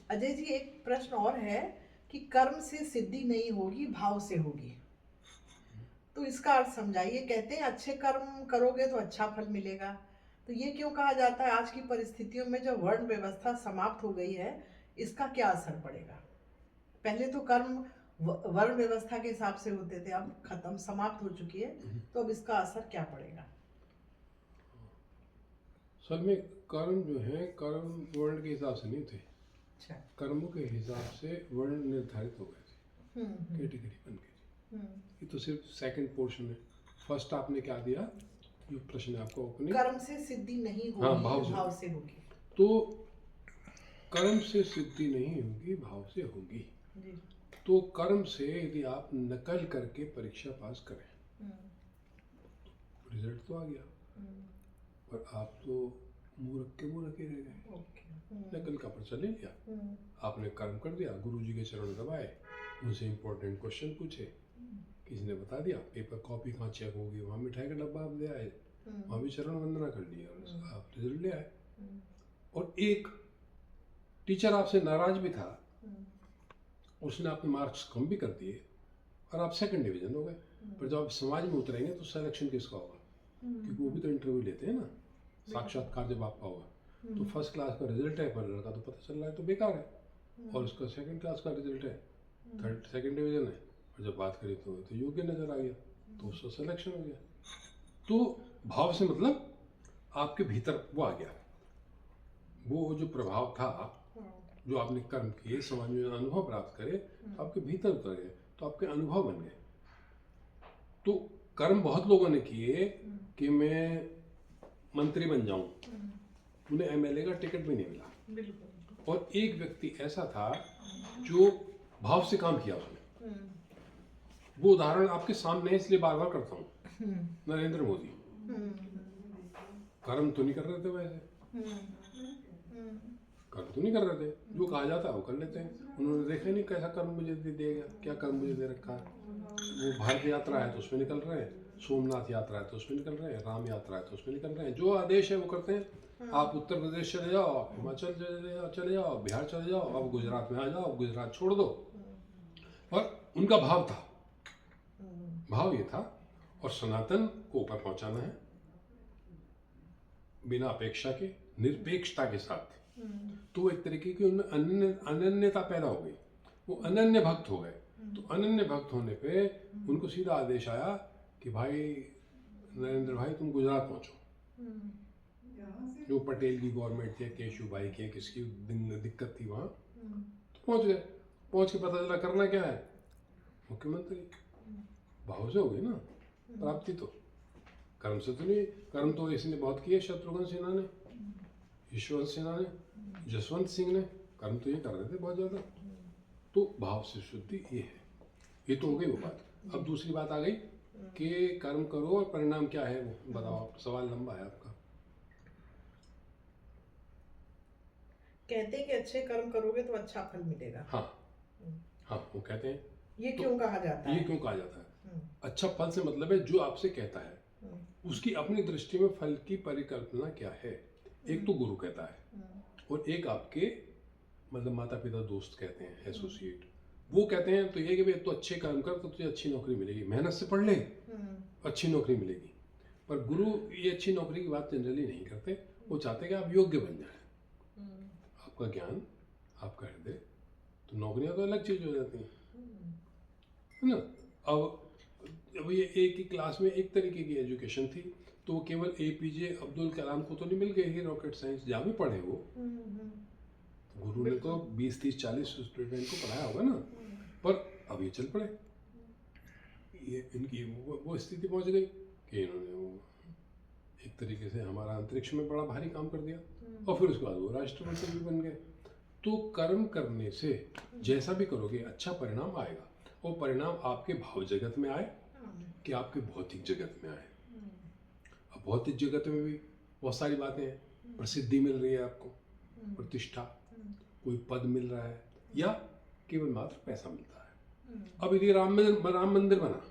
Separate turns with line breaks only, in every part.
अजय जी, एक प्रश्न और है कि कर्म से सिद्धि नहीं होगी, भाव से होगी। तो इसका अर्थ समझाइए। कहते हैं अच्छे कर्म करोगे तो अच्छा फल मिलेगा, तो ये क्यों कहा जाता है? आज की परिस्थितियों में जब वर्ण व्यवस्था समाप्त हो गई है, इसका क्या असर पड़ेगा? पहले तो कर्म वर्ण व्यवस्था के हिसाब से होते थे, अब खत्म, समाप्त हो चुकी है, तो अब इसका असर क्या पड़ेगा?
असल में कर्म जो है, कर्म वर्ण के हिसाब से नहीं थे।
अच्छा।
कर्मों के हिसाब से वर्ण निर्धारित हो गए थे,
हम्म।
कैटेगरी बन गई थी।
हम्म।
ये तो सिर्फ सेकंड पोर्शन है। फर्स्ट आपने क्या दिया, जो प्रश्न है आपका ओपनिंग।
कर्म से सिद्धि नहीं
हाँ,
होगी,
भाव से
भाव
होगी।
से होगी।
तो कर्म से सिद्धि नहीं होगी, भाव से होगी।
जी।
तो कर्म से यदि आप नकल करके परीक्षा पास करें,
हम्म।
रिजल्ट तो आ गया,
हम्म।
पर आप तो मूर्ख के मूर्ख ही रह गए।
ओके।
नकल का पर्चा ले लिया,
हम्म।
आपने कर्म कर दिया, गुरुजी के चरण दबाए, उनसे इंपॉर्टेंट क्वेश्चन पूछे, किसी ने बता दिया, पेपर कॉपी कहाँ चेक होगी, वहाँ मिठाई का डब्बा आप ले आए, वहाँ भी चरण वंदना कर लिया और आप रिजल्ट ले आए। और एक टीचर आपसे नाराज भी था, उसने आपके मार्क्स कम भी कर दिए और आप सेकंड डिवीजन हो गए। पर जब आप समाज में उतरेंगे तो सिलेक्शन किसका होगा? क्योंकि वो भी तो इंटरव्यू लेते हैं ना, साक्षात्कार जब आपका होगा। तो फर्स्ट क्लास का रिजल्ट है पर लड़का तो पता चल रहा है तो बेकार है, और उसका सेकंड क्लास का रिजल्ट है, थर्ड सेकंड डिवीजन है, और जब बात करी तो योग्य नजर आ गया, तो उसका सिलेक्शन हो गया। तो भाव से मतलब आपके भीतर वो आ गया, वो जो प्रभाव था, जो आपने कर्म किए, समाज में अनुभव प्राप्त करे, तो आपके भीतर उतर गए, तो आपके अनुभव बन गए। तो कर्म बहुत लोगों ने किए कि मैं मंत्री बन जाऊं, उन्हें एमएलए का टिकट भी नहीं मिला। और एक व्यक्ति ऐसा था जो भाव से काम किया उसने। वो उदाहरण आपके सामने है, इसलिए बार बार करता हूं। नरेंद्र मोदी कर्म तो नहीं कर रहे थे वैसे, कर्म तो नहीं कर रहे थे, जो कहा जाता है वो कर लेते हैं। उन्होंने देखा नहीं कैसा कर्म मुझे दे दिया गया, क्या कर्म मुझे दे रखा है। वो भारत यात्रा है तो उसमें निकल रहे हैं, सोमनाथ यात्रा है तो उसमें निकल रहे हैं, राम यात्रा है तो उसमें निकल रहे हैं, जो आदेश है वो करते हैं। आप उत्तर प्रदेश चले जाओ, हिमाचल चले जाओ, बिहार चले जाओ, अब गुजरात में आ जाओ, गुजरात छोड़ दो। और उनका भाव था, भाव ये था, और सनातन को ऊपर पहुंचाना है बिना अपेक्षा के, निरपेक्षता के साथ। तो एक तरीके की उनमें अनन्यता पैदा हो गई, वो अनन्य भक्त हो गए। तो अनन्य भक्त होने पे उनको सीधा आदेश आया कि भाई नरेंद्र भाई तुम गुजरात पहुंचो। जो पटेल की गवर्नमेंट थी, केशु भाई की, किसकी दिक्कत थी वहां, तो पहुंच गए। पहुंच के पता चला करना क्या है, मुख्यमंत्री। भाव से हो गई ना प्राप्ति, तो कर्म से तो नहीं। कर्म तो इसने बहुत किए, शत्रुघ्न सिन्हा ने, यशवंत सिन्हा ने, जसवंत सिंह ने, कर्म तो ये कर रहे थे बहुत ज्यादा। तो भाव से शुद्धि ये है। ये तो हो गई वो बात। अब दूसरी बात आ गई कि कर्म करो और परिणाम क्या है वो बताओ। सवाल लंबा है आपका।
कहते हैं कि अच्छे कर्म करोगे तो अच्छा फल मिलेगा।
हाँ, हाँ, वो कहते हैं।
ये
तो
क्यों कहा जाता
ये
है?
क्यों कहा जाता है? अच्छा फल से मतलब है जो आपसे कहता है उसकी अपनी दृष्टि में फल की परिकल्पना क्या है। एक तो गुरु कहता है, और एक आपके मतलब माता पिता, दोस्त कहते हैं, एसोसिएट, वो कहते हैं तो ये कि भाई तो अच्छे काम कर तो तुझे अच्छी नौकरी मिलेगी, मेहनत से पढ़ ले अच्छी नौकरी मिलेगी। पर गुरु ये अच्छी नौकरी की बात जनरली नहीं करते, वो चाहते कि आप योग्य बन जाए। आपका ज्ञान, आपका हृदय, तो नौकरियां तो अलग चीज हो जाती हैं, है ना। अब ये एक ही क्लास में एक तरीके की एजुकेशन थी, तो वो केवल एपीजे अब्दुल कलाम को तो नहीं मिल गई ही रॉकेट साइंस, जहाँ भी पढ़े वो। गुरु ने तो 20, 30, 40 स्टूडेंट को पढ़ाया होगा ना। पर अब ये चल पड़े, ये इनकी वो स्थिति पहुंच गई कि इन्होंने वो एक तरीके से हमारा अंतरिक्ष में बड़ा भारी काम कर दिया, और फिर उसके बाद वो राष्ट्रपति भी बन गए। तो कर्म करने से जैसा भी करोगे अच्छा परिणाम आएगा। वो परिणाम आपके भाव जगत में आए कि आपके भौतिक जगत में आए। अब भौतिक जगत में भी बहुत सारी बातें हैं। प्रसिद्धि मिल रही है आपको, प्रतिष्ठा, कोई पद मिल रहा है, या केवल मात्र पैसा मिलता है। अब यदि राम मंदिर बना,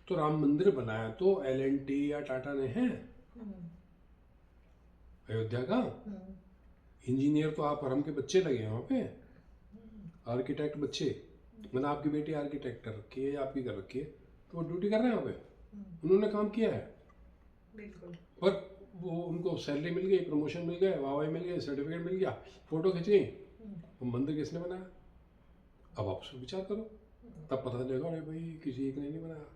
तो राम मंदिर बनाया तो L&T या टाटा ने है, अयोध्या का इंजीनियर तो आप, हम के बच्चे लगे हैं वहां पे, आर्किटेक्ट बच्चे, मैंने आपकी बेटी आर्किटेक्ट कर रखी है, आपकी कर रखी है, तो वो ड्यूटी कर रहे हैं वहाँ पे, उन्होंने काम किया है,
बिल्कुल।
पर वो उनको सैलरी मिल गई, प्रमोशन मिल गया, वाहवाही मिल गई, सर्टिफिकेट मिल गया, फोटो खींच गई। वो मंदिर किसने बनाया? अब आप उसको विचार करो, तब पता चलेगा अरे भाई किसी एक ने नहीं बनाया,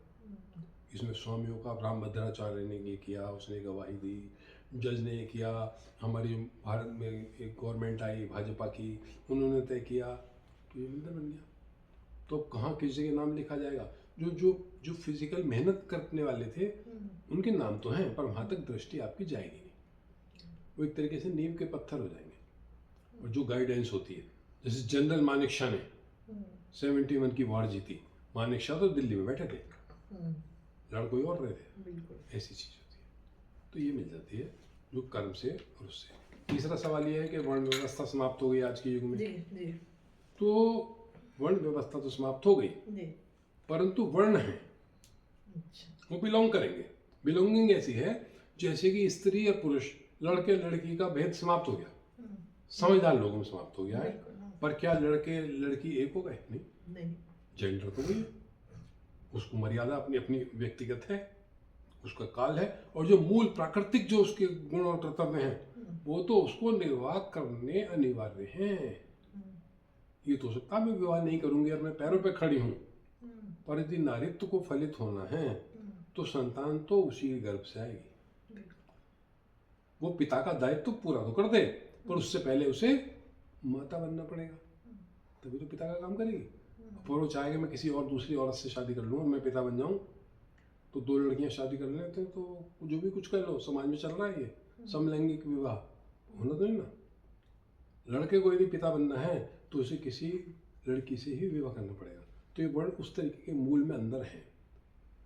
इसमें स्वामियों का राम भद्राचार्य ने ये किया, उसने गवाही दी, जज ने ये किया, हमारी भारत में एक गवर्नमेंट आई भाजपा की, उन्होंने तय किया, तो ये मंदिर बन गया। तो अब कहाँ किसी के नाम लिखा जाएगा? जो जो जो फिजिकल मेहनत करने वाले थे उनके नाम तो हैं, पर वहाँ तक दृष्टि आपकी जाएगी नहीं, वो एक तरीके से नींव के पत्थर हो जाएंगे। और जो गाइडेंस होती है, जैसे जनरल मानेक शाह ने 71 की वॉर जीती, मानेक शाह तो दिल्ली में बैठे थे, लड़ कोई और रहे थे, ऐसी चीज़ होती है। तो ये मिल जाती है जो कर्म से और उससे। तीसरा सवाल ये है कि वर्ण व्यवस्था समाप्त हो गई आज के युग में।
जी।
तो वर्ण व्यवस्था तो समाप्त हो गई, परंतु वर्ण है, वो बिलोंग करेंगे। बिलोंगिंग ऐसी है जैसे कि स्त्री और पुरुष, लड़के लड़की का भेद समाप्त हो गया, समझदार लोगों में समाप्त हो गया है। पर क्या लड़के लड़की एक हो गए? नहीं। जेंडर तो वही है, उसको मर्यादा अपनी अपनी व्यक्तिगत है, उसका काल है, और जो मूल प्राकृतिक जो उसके गुण और कर्तव्य हैं वो तो उसको निर्वाह करने अनिवार्य हैं। ये तो सकता मैं विवाह नहीं करूंगी और मैं पैरों पे खड़ी हूँ, पर यदि नारित्व को फलित होना है तो संतान तो उसी गर्भ से आएगी। वो पिता का दायित्व पूरा तो कर दे, पर उससे पहले उसे माता बनना पड़ेगा, तभी तो पिता का काम करेगी। पर वो चाहेगा मैं किसी और दूसरी औरत से शादी कर लूँ और मैं पिता बन जाऊँ, तो दो लड़कियां शादी कर लेते हैं, तो जो भी कुछ कर लो, समाज में चल रहा है ये समलैंगिक विवाह, होना तो नहीं ना। लड़के को यदि पिता बनना है तो उसे किसी लड़की से ही विवाह करना पड़ेगा। तो ये वर्ण उस तरीके के मूल में अंदर है।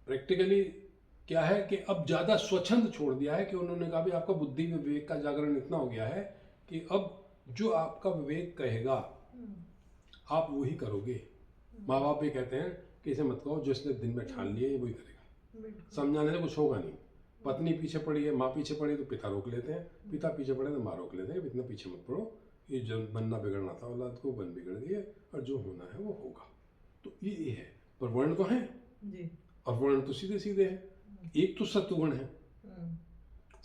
प्रैक्टिकली क्या है कि अब ज़्यादा स्वच्छंद छोड़ दिया है कि उन्होंने कहा भी आपका बुद्धि विवेक का जागरण इतना हो गया है कि अब जो आपका विवेक कहेगा आप वही करोगे। माँ बाप भी कहते हैं कि इसे मत कहो, जिसने दिन में ठान लिया वही करेगा, समझाने से कुछ होगा नहीं। पत्नी पीछे पड़ी है, माँ पीछे पड़ी तो पिता रोक लेते हैं, पिता पीछे पड़े तो माँ रोक लेते हैं, इतना पीछे मत पड़ो, ये जो बनना बिगड़ना था औलाद को बन बिगड़ गई है, और जो होना है वो होगा। तो ये है, पर वर्ण तो है जी। और वर्ण तो सीधे सीधे है। एक तो सत्वगुण है,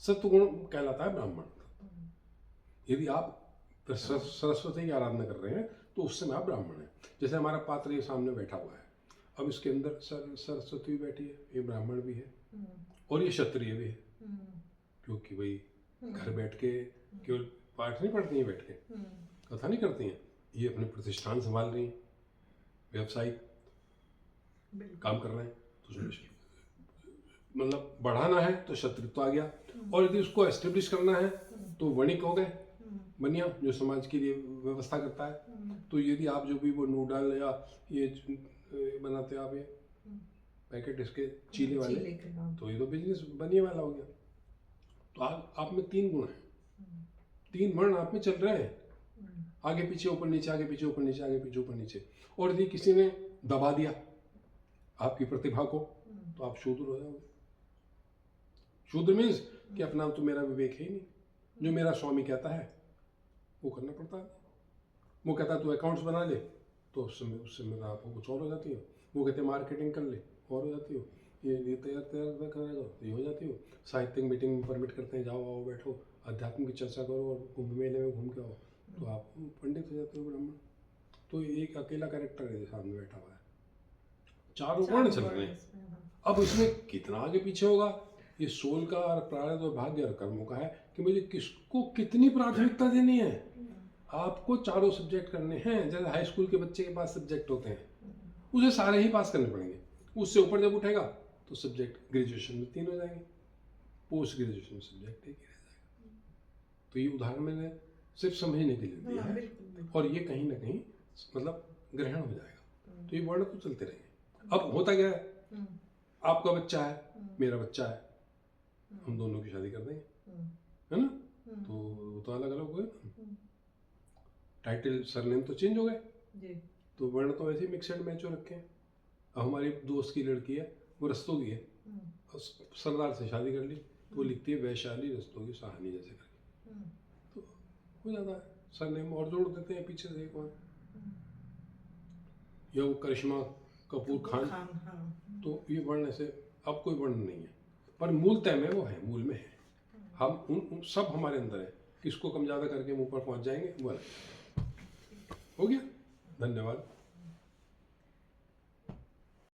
सत्वगुण कहलाता है ब्राह्मण। यदि आप सरस्वती की आराधना कर रहे हैं तो उस समय आप ब्राह्मण हैं। जैसे हमारा पात्र ये सामने बैठा हुआ है, अब इसके अंदर सरस्वती बैठी है, ये ब्राह्मण भी है और ये क्षत्रिय भी है, क्योंकि भाई घर बैठ के केवल पाठ नहीं पढ़ती हैं, बैठ के कथा नहीं करती हैं, ये अपने प्रतिष्ठान संभाल रही हैं, व्यवसायिक काम कर रहे हैं। तो मतलब बढ़ाना है तो क्षत्रित्व आ गया, और यदि उसको एस्टेब्लिश करना है तो वणिक हो गए, बनिया जो समाज के लिए व्यवस्था करता है। तो यदि आप जो भी वो नूडल या ये बनाते आप, ये पैकेट इसके चीले वाले, तो ये तो बिजनेस बनिया वाला हो गया। तो आप में तीन गुण हैं, तीन वर्ण आप में चल रहे हैं, आगे पीछे ऊपर नीचे, आगे पीछे ऊपर नीचे, आगे पीछे ऊपर नीचे। और यदि किसी ने दबा दिया आपकी प्रतिभा को तो आप शूद्र हो जाओगे। शूद्र मीन्स कि अपना तो मेरा विवेक है ही नहीं, जो मेरा स्वामी कहता है वो करना पड़ता है। वो कहता है तू अकाउंट्स बना ले, तो उससे मेरा आपको कुछ और हो जाती हो। वो कहते हैं मार्केटिंग कर ले, और हो जाती हो। ये तैयार करेगा तो ये हो जाती हो। साहित्यिक मीटिंग में परमिट करते हैं, जाओ आओ बैठो, अध्यात्म की चर्चा करो और कुंभ मेले में घूम के आओ, तो आप पंडित हो जाते हो, ब्राह्मण। तो एक अकेला कैरेक्टर है सामने बैठा हुआ है, चारों वर्ण चल रहे हैं। अब इसमें कितना आगे पीछे होगा, ये सोल का और प्रारब्ध और भाग्य और कर्मों का है कि मुझे किसको कितनी प्राथमिकता देनी है। आपको चारों सब्जेक्ट करने हैं, जैसे हाई स्कूल के बच्चे के पास सब्जेक्ट होते हैं, उसे सारे ही पास करने पड़ेंगे। उससे ऊपर जब उठेगा तो सब्जेक्ट ग्रेजुएशन में 3 हो जाएंगे, पोस्ट ग्रेजुएशन में सब्जेक्ट 1 ही रह जाएगा। तो ये उदाहरण मैंने सिर्फ समझने के लिए दिया है, और ये कहीं ना कहीं मतलब ग्रहण हो जाएगा। तो ये वर्ण तो चलते रहेंगे। अब होता क्या है, आपका बच्चा है, मेरा बच्चा है, हम दोनों की शादी कर देंगे, है ना, तो अलग अलग हो गए, टाइटल सरनेम तो चेंज हो गए, तो वर्ण तो ऐसे ही मिक्स एंड मैच हो रखे हैं। अब हमारी दोस्त की लड़की है, वो रस्तोगी है, सरदार से शादी कर ली, तो वो लिखती है वैशाली रस्तोगी सहानी जैसे करके, तो हो जाता है सरनेम और जोड़ देते हैं पीछे से एक और। या वो करिश्मा कपूर खान,
हाँ।
तो ये वर्ण ऐसे अब कोई वर्ण नहीं है, पर मूलतः में वो है, मूल में है। हम उन सब हमारे अंदर है, किसको कम ज़्यादा करके हम ऊपर पहुंच जाएंगे वो अलग। हो गया, धन्यवाद।